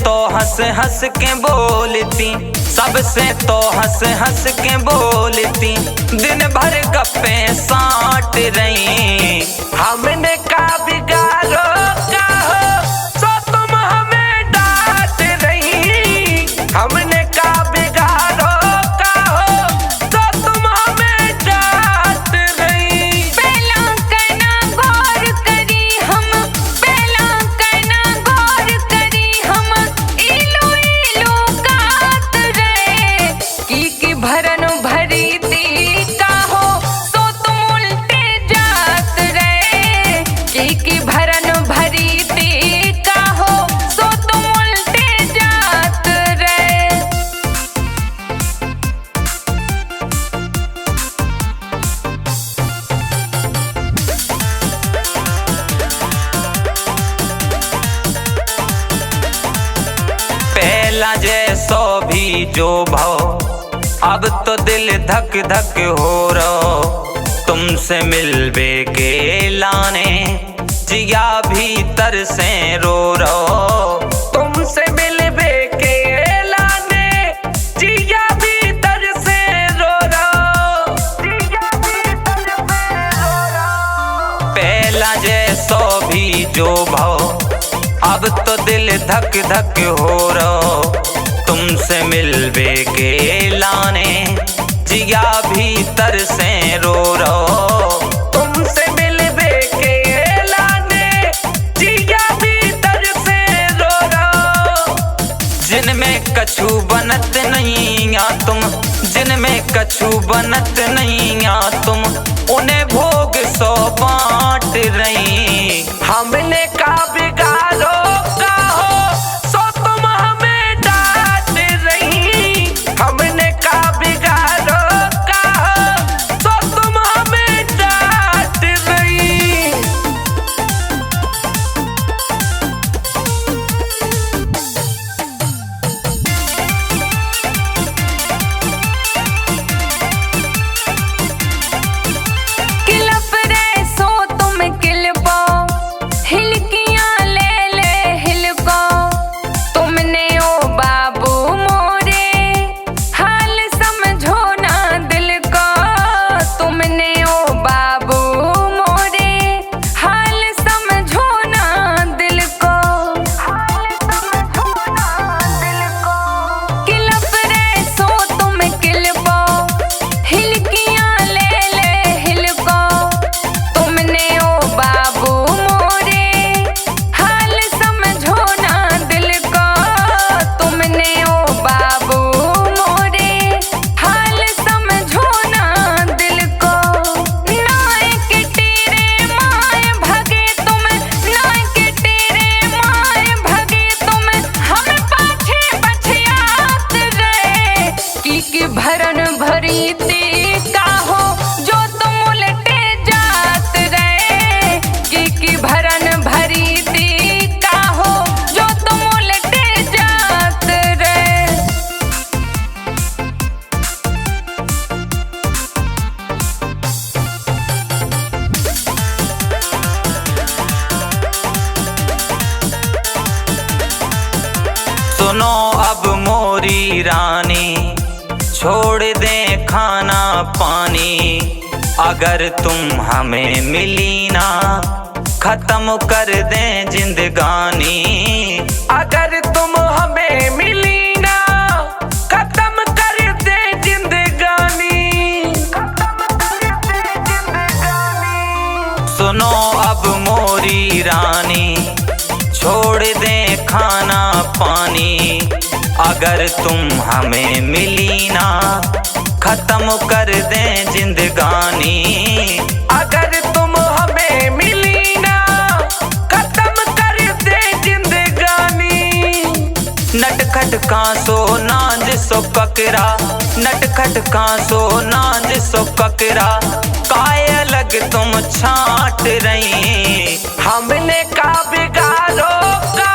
तो हंस हंस के बोलती, सबसे तो हंस हंस के बोलती, दिन भर गप्पे साट रही। हमने का बिगाड़ो का हो सो तुम हमें डांट रही। हमने का बिगाड़ो का हो सो तुम हमें डांट रही। पहला करना गौर करी हम, पहला करना गौर करी हम, इलू इलू कात रहे की भरन भरी दी का हो सो तुम उल्टे जात रहे। की भरन भरी दी का हो सो तुम उल्टे जात रहे। पहला जैसो भी जो भाव, अब तो दिल धक धक हो रो। तुमसे मिलबे के लाने जिया भीतर से रो रो। तुमसे मिलबे के लाने जिया भीतर से रो रो। जिया भीतर से रो रो। पहला जैसो भी जो भाव, अब तो दिल धक धक हो रो। तुमसे मिलबे के लाने जिया भीतर से रो रो। तुमसे मिलबे के लाने जिया भीतर से रो रो। जिनमें कछु बनत नहीं या तुम, जिनमें कछु बनत नहीं या तुम, उन्हें भोग सो बांट रही। हमने का बिगाड़ो का हो सो तुम हमें डांट रही। हमने का बिगाड़ो का हो सो तुम हमें डांट रही। किलप रे सो तुम किलपो, हिलकियां ले ले हिलको। तुमने ओ बाबू मोरे हाल समझो ना दिल को। तुमने ओ बाबू मोरे हाल समझो ना दिल को। हाल समझो ना दिल को। किलप रे सो तुम किलपो, हिलकियां ले ले हिलको। तुमने ओ बाबू मोरे हाल समझो ना दिल को। तुमने ओ बाबू मोरे हाल समझो ना दिल को। नाय के तेरे माय भगे तुम, नाय के तेरे माय भगे तुम, हम पाछे बछियात रहे की भरन भरी ती का हो जो तुम उलटे जात रहे। की भरन भरी ती का हो जो तुम उलटे जात रहे। सुनो अब मोरी रानी, छोड़ दे खाना पानी। अगर तुम हमें मिली ना, खत्म कर दे जिंदगानी। अगर तुम हमें मिली ना, खत्म कर दे जिंदगानी। खत्म कर दे जिंदगानी। सुनो अब मोरी रानी, छोड़ दे खाना पानी। अगर तुम हमें मिली ना, खत्म कर दे जिंदगानी। अगर तुम हमें मिली ना, खत्म कर दे जिंदगानी। नटखट कांसो नाज सो ककरा, नटखट कांसो नाज सो ककरा, काय अलग तुम छाट रही। हमने का बिगाड़ो का